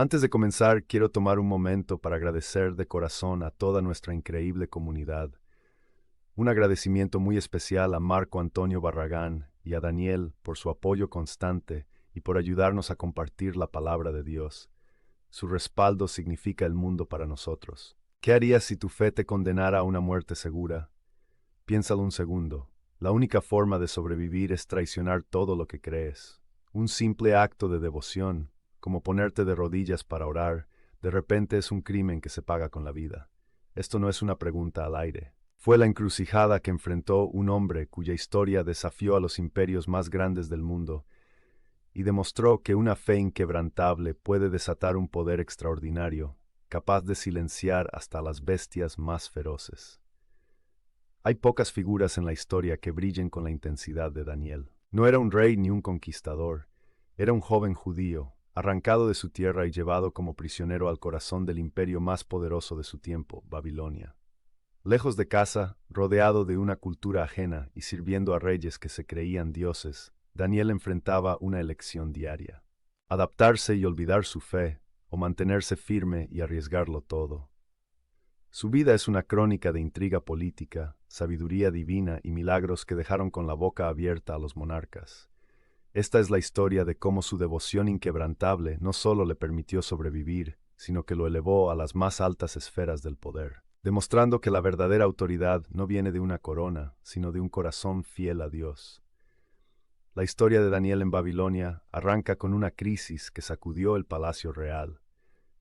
Antes de comenzar, quiero tomar un momento para agradecer de corazón a toda nuestra increíble comunidad. Un agradecimiento muy especial a Marco Antonio Barragán y a Daniel por su apoyo constante y por ayudarnos a compartir la palabra de Dios. Su respaldo significa el mundo para nosotros. ¿Qué harías si tu fe te condenara a una muerte segura? Piénsalo un segundo. La única forma de sobrevivir es traicionar todo lo que crees. Un simple acto de devoción, como ponerte de rodillas para orar, de repente es un crimen que se paga con la vida. Esto no es una pregunta al aire. Fue la encrucijada que enfrentó un hombre cuya historia desafió a los imperios más grandes del mundo y demostró que una fe inquebrantable puede desatar un poder extraordinario, capaz de silenciar hasta las bestias más feroces. Hay pocas figuras en la historia que brillen con la intensidad de Daniel. No era un rey ni un conquistador, era un joven judío, arrancado de su tierra y llevado como prisionero al corazón del imperio más poderoso de su tiempo, Babilonia. Lejos de casa, rodeado de una cultura ajena y sirviendo a reyes que se creían dioses, Daniel enfrentaba una elección diaria: adaptarse y olvidar su fe, o mantenerse firme y arriesgarlo todo. Su vida es una crónica de intriga política, sabiduría divina y milagros que dejaron con la boca abierta a los monarcas. Esta es la historia de cómo su devoción inquebrantable no solo le permitió sobrevivir, sino que lo elevó a las más altas esferas del poder, demostrando que la verdadera autoridad no viene de una corona, sino de un corazón fiel a Dios. La historia de Daniel en Babilonia arranca con una crisis que sacudió el palacio real.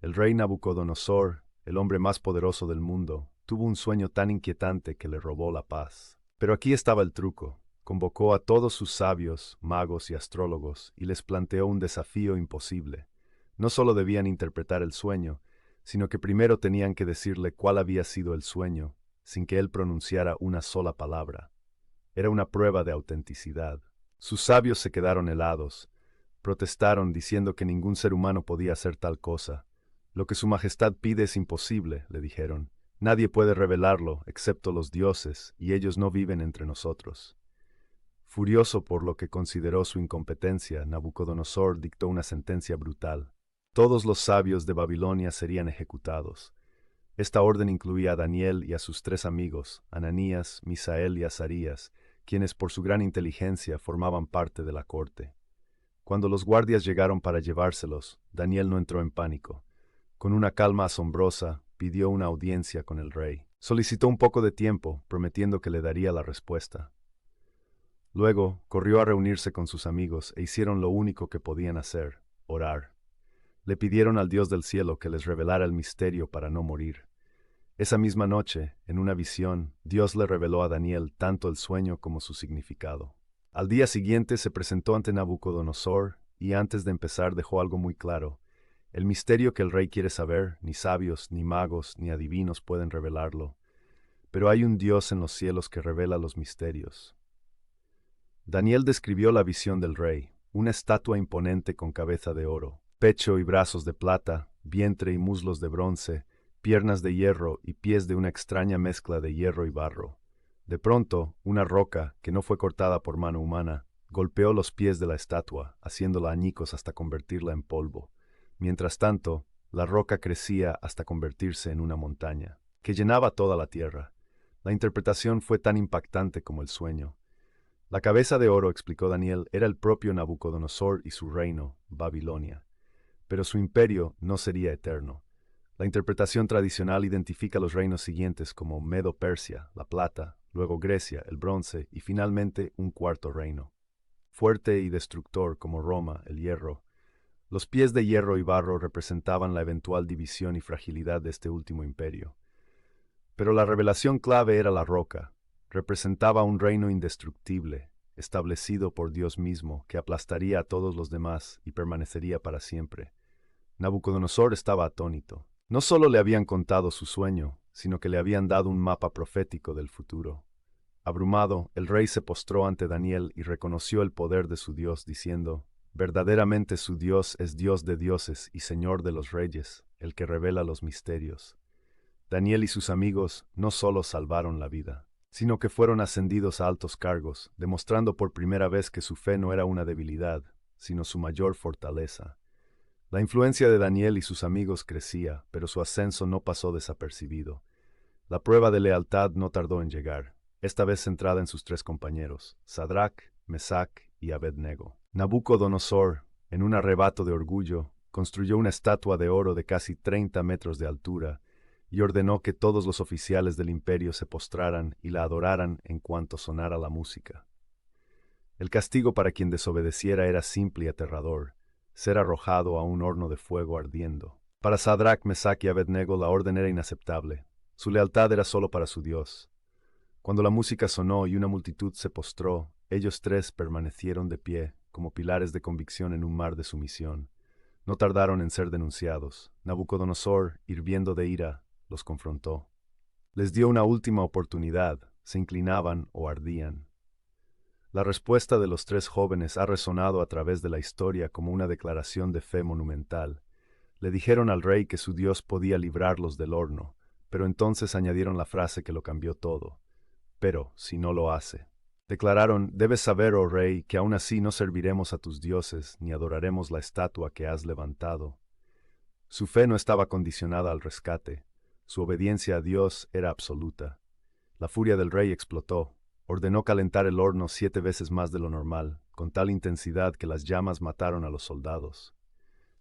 El rey Nabucodonosor, el hombre más poderoso del mundo, tuvo un sueño tan inquietante que le robó la paz. Pero aquí estaba el truco. Convocó a todos sus sabios, magos y astrólogos y les planteó un desafío imposible. No solo debían interpretar el sueño, sino que primero tenían que decirle cuál había sido el sueño, sin que él pronunciara una sola palabra. Era una prueba de autenticidad. Sus sabios se quedaron helados. Protestaron diciendo que ningún ser humano podía hacer tal cosa. Lo que su majestad pide es imposible, le dijeron. Nadie puede revelarlo, excepto los dioses, y ellos no viven entre nosotros. Furioso por lo que consideró su incompetencia, Nabucodonosor dictó una sentencia brutal. Todos los sabios de Babilonia serían ejecutados. Esta orden incluía a Daniel y a sus tres amigos, Ananías, Misael y Azarías, quienes por su gran inteligencia formaban parte de la corte. Cuando los guardias llegaron para llevárselos, Daniel no entró en pánico. Con una calma asombrosa, pidió una audiencia con el rey. Solicitó un poco de tiempo, prometiendo que le daría la respuesta. Luego, corrió a reunirse con sus amigos e hicieron lo único que podían hacer: orar. Le pidieron al Dios del cielo que les revelara el misterio para no morir. Esa misma noche, en una visión, Dios le reveló a Daniel tanto el sueño como su significado. Al día siguiente se presentó ante Nabucodonosor y antes de empezar dejó algo muy claro: el misterio que el rey quiere saber, ni sabios, ni magos, ni adivinos pueden revelarlo. Pero hay un Dios en los cielos que revela los misterios. Daniel describió la visión del rey: una estatua imponente con cabeza de oro, pecho y brazos de plata, vientre y muslos de bronce, piernas de hierro y pies de una extraña mezcla de hierro y barro. De pronto, una roca, que no fue cortada por mano humana, golpeó los pies de la estatua, haciéndola añicos hasta convertirla en polvo. Mientras tanto, la roca crecía hasta convertirse en una montaña, que llenaba toda la tierra. La interpretación fue tan impactante como el sueño. La cabeza de oro, explicó Daniel, era el propio Nabucodonosor y su reino, Babilonia. Pero su imperio no sería eterno. La interpretación tradicional identifica los reinos siguientes como Medo-Persia, la plata, luego Grecia, el bronce y finalmente un cuarto reino, fuerte y destructor como Roma, el hierro. Los pies de hierro y barro representaban la eventual división y fragilidad de este último imperio. Pero la revelación clave era la roca. Representaba un reino indestructible, establecido por Dios mismo, que aplastaría a todos los demás y permanecería para siempre. Nabucodonosor estaba atónito. No solo le habían contado su sueño, sino que le habían dado un mapa profético del futuro. Abrumado, el rey se postró ante Daniel y reconoció el poder de su Dios, diciendo: verdaderamente su Dios es Dios de dioses y Señor de los reyes, el que revela los misterios. Daniel y sus amigos no solo salvaron la vida, sino que fueron ascendidos a altos cargos, demostrando por primera vez que su fe no era una debilidad, sino su mayor fortaleza. La influencia de Daniel y sus amigos crecía, pero su ascenso no pasó desapercibido. La prueba de lealtad no tardó en llegar, esta vez centrada en sus tres compañeros, Sadrach, Mesach y Abednego. Nabucodonosor, en un arrebato de orgullo, construyó una estatua de oro de casi 30 metros de altura y ordenó que todos los oficiales del imperio se postraran y la adoraran en cuanto sonara la música. El castigo para quien desobedeciera era simple y aterrador: ser arrojado a un horno de fuego ardiendo. Para Sadrach, Mesach y Abednego la orden era inaceptable. Su lealtad era solo para su Dios. Cuando la música sonó y una multitud se postró, ellos tres permanecieron de pie, como pilares de convicción en un mar de sumisión. No tardaron en ser denunciados. Nabucodonosor, hirviendo de ira, los confrontó. Les dio una última oportunidad: se inclinaban o ardían. La respuesta de los tres jóvenes ha resonado a través de la historia como una declaración de fe monumental. Le dijeron al rey que su Dios podía librarlos del horno, pero entonces añadieron la frase que lo cambió todo: pero si no lo hace. Declararon: debes saber, oh rey, que aún así no serviremos a tus dioses ni adoraremos la estatua que has levantado. Su fe no estaba condicionada al rescate. Su obediencia a Dios era absoluta. La furia del rey explotó. Ordenó calentar el horno 7 veces más de lo normal, con tal intensidad que las llamas mataron a los soldados,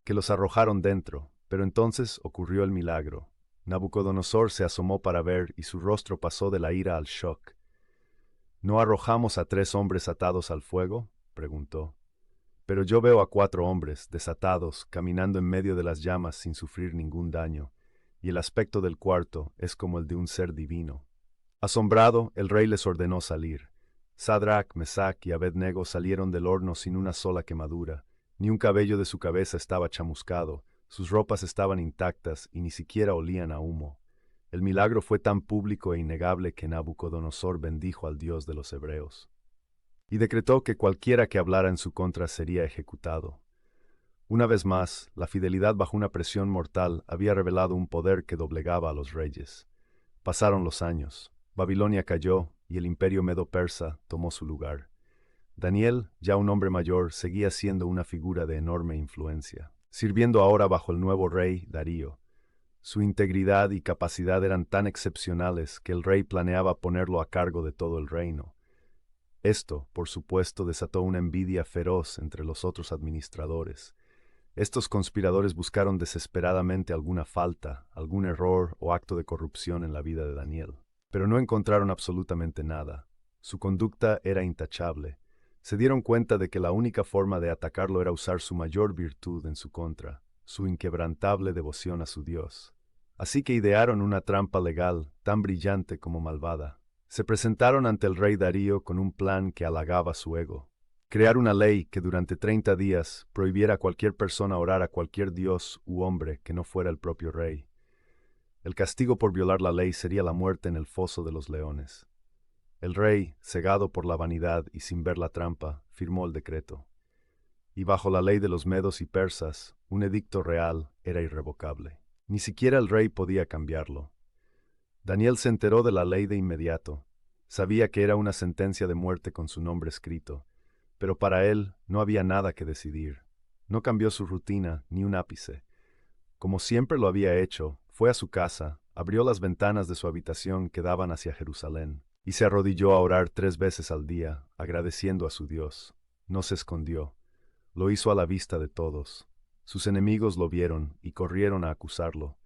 que los arrojaron dentro. Pero entonces ocurrió el milagro. Nabucodonosor se asomó para ver y su rostro pasó de la ira al shock. ¿No arrojamos a 3 hombres atados al fuego?, preguntó. Pero yo veo a 4 hombres, desatados, caminando en medio de las llamas sin sufrir ningún daño, y el aspecto del cuarto es como el de un ser divino. Asombrado, el rey les ordenó salir. Sadrach, Mesach y Abednego salieron del horno sin una sola quemadura. Ni un cabello de su cabeza estaba chamuscado, sus ropas estaban intactas y ni siquiera olían a humo. El milagro fue tan público e innegable que Nabucodonosor bendijo al Dios de los hebreos y decretó que cualquiera que hablara en su contra sería ejecutado. Una vez más, la fidelidad bajo una presión mortal había revelado un poder que doblegaba a los reyes. Pasaron los años. Babilonia cayó y el imperio medo-persa tomó su lugar. Daniel, ya un hombre mayor, seguía siendo una figura de enorme influencia, sirviendo ahora bajo el nuevo rey, Darío. Su integridad y capacidad eran tan excepcionales que el rey planeaba ponerlo a cargo de todo el reino. Esto, por supuesto, desató una envidia feroz entre los otros administradores. Estos conspiradores buscaron desesperadamente alguna falta, algún error o acto de corrupción en la vida de Daniel, pero no encontraron absolutamente nada. Su conducta era intachable. Se dieron cuenta de que la única forma de atacarlo era usar su mayor virtud en su contra, su inquebrantable devoción a su Dios. Así que idearon una trampa legal tan brillante como malvada. Se presentaron ante el rey Darío con un plan que halagaba su ego: crear una ley que durante 30 días prohibiera a cualquier persona orar a cualquier dios u hombre que no fuera el propio rey. El castigo por violar la ley sería la muerte en el foso de los leones. El rey, cegado por la vanidad y sin ver la trampa, firmó el decreto. Y bajo la ley de los medos y persas, un edicto real era irrevocable. Ni siquiera el rey podía cambiarlo. Daniel se enteró de la ley de inmediato. Sabía que era una sentencia de muerte con su nombre escrito, pero para él no había nada que decidir. No cambió su rutina ni un ápice. Como siempre lo había hecho, fue a su casa, abrió las ventanas de su habitación que daban hacia Jerusalén, y se arrodilló a orar 3 veces al día, agradeciendo a su Dios. No se escondió. Lo hizo a la vista de todos. Sus enemigos lo vieron y corrieron a acusarlo.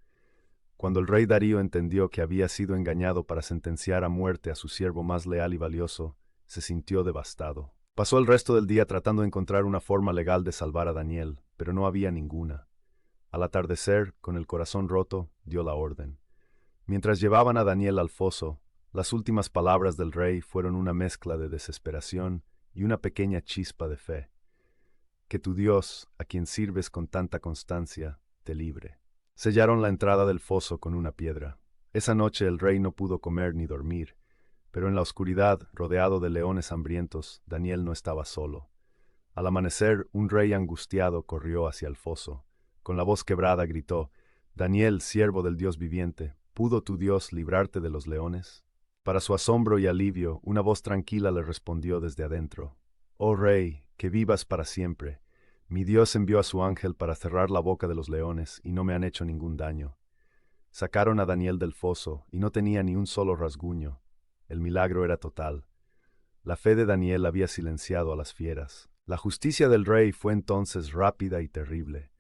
Cuando el rey Darío entendió que había sido engañado para sentenciar a muerte a su siervo más leal y valioso, se sintió devastado. Pasó el resto del día tratando de encontrar una forma legal de salvar a Daniel, pero no había ninguna. Al atardecer, con el corazón roto, dio la orden. Mientras llevaban a Daniel al foso, las últimas palabras del rey fueron una mezcla de desesperación y una pequeña chispa de fe: que tu Dios, a quien sirves con tanta constancia, te libre. Sellaron la entrada del foso con una piedra. Esa noche el rey no pudo comer ni dormir, pero en la oscuridad, rodeado de leones hambrientos, Daniel no estaba solo. Al amanecer, un rey angustiado corrió hacia el foso. Con la voz quebrada gritó: «Daniel, siervo del Dios viviente, ¿pudo tu Dios librarte de los leones?». Para su asombro y alivio, una voz tranquila le respondió desde adentro: «Oh rey, que vivas para siempre. Mi Dios envió a su ángel para cerrar la boca de los leones y no me han hecho ningún daño. Sacaron a Daniel del foso y no tenía ni un solo rasguño. El milagro era total. La fe de Daniel había silenciado a las fieras. La justicia del rey fue entonces rápida y terrible.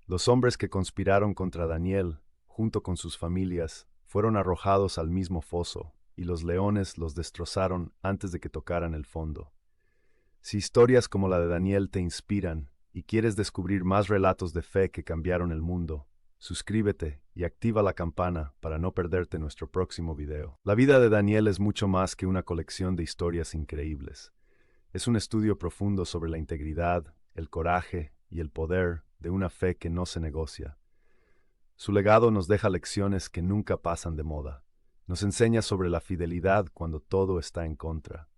Los hombres que conspiraron contra Daniel, junto con sus familias, fueron arrojados al mismo foso, y los leones los destrozaron antes de que tocaran el fondo. Si historias como la de Daniel te inspiran y quieres descubrir más relatos de fe que cambiaron el mundo, suscríbete y activa la campana para no perderte nuestro próximo video. La vida de Daniel es mucho más que una colección de historias increíbles. Es un estudio profundo sobre la integridad, el coraje y el poder de una fe que no se negocia. Su legado nos deja lecciones que nunca pasan de moda. Nos enseña sobre la fidelidad cuando todo está en contra.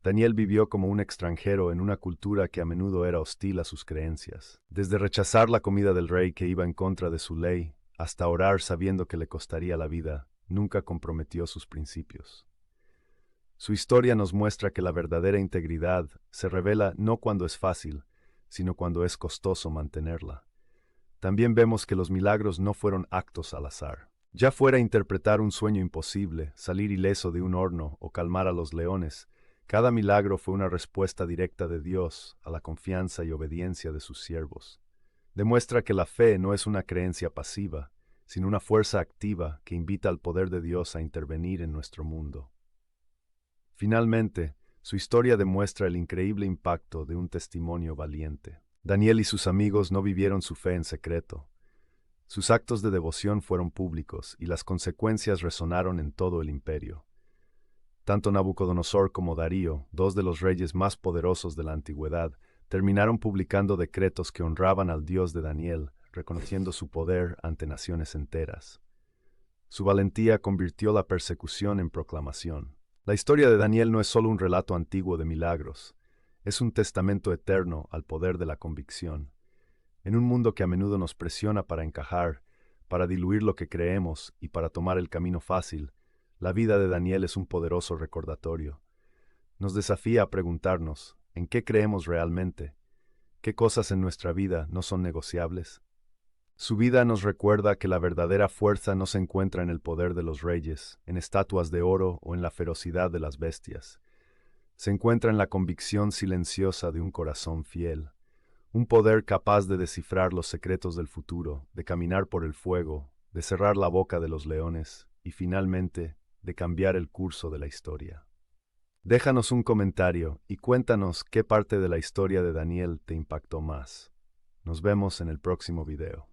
Daniel vivió como un extranjero en una cultura que a menudo era hostil a sus creencias. Desde rechazar la comida del rey que iba en contra de su ley, hasta orar sabiendo que le costaría la vida, nunca comprometió sus principios. Su historia nos muestra que la verdadera integridad se revela no cuando es fácil, sino cuando es costoso mantenerla. También vemos que los milagros no fueron actos al azar. Ya fuera interpretar un sueño imposible, salir ileso de un horno o calmar a los leones, cada milagro fue una respuesta directa de Dios a la confianza y obediencia de sus siervos. Demuestra que la fe no es una creencia pasiva, sino una fuerza activa que invita al poder de Dios a intervenir en nuestro mundo. Finalmente, su historia demuestra el increíble impacto de un testimonio valiente. Daniel y sus amigos no vivieron su fe en secreto. Sus actos de devoción fueron públicos y las consecuencias resonaron en todo el imperio. Tanto Nabucodonosor como Darío, dos de los reyes más poderosos de la antigüedad, terminaron publicando decretos que honraban al Dios de Daniel, reconociendo su poder ante naciones enteras. Su valentía convirtió la persecución en proclamación. La historia de Daniel no es solo un relato antiguo de milagros, es un testamento eterno al poder de la convicción. En un mundo que a menudo nos presiona para encajar, para diluir lo que creemos y para tomar el camino fácil, la vida de Daniel es un poderoso recordatorio. Nos desafía a preguntarnos, ¿en qué creemos realmente? ¿Qué cosas en nuestra vida no son negociables? Su vida nos recuerda que la verdadera fuerza no se encuentra en el poder de los reyes, en estatuas de oro o en la ferocidad de las bestias. Se encuentra en la convicción silenciosa de un corazón fiel, un poder capaz de descifrar los secretos del futuro, de caminar por el fuego, de cerrar la boca de los leones y finalmente de cambiar el curso de la historia. Déjanos un comentario y cuéntanos qué parte de la historia de Daniel te impactó más. Nos vemos en el próximo video.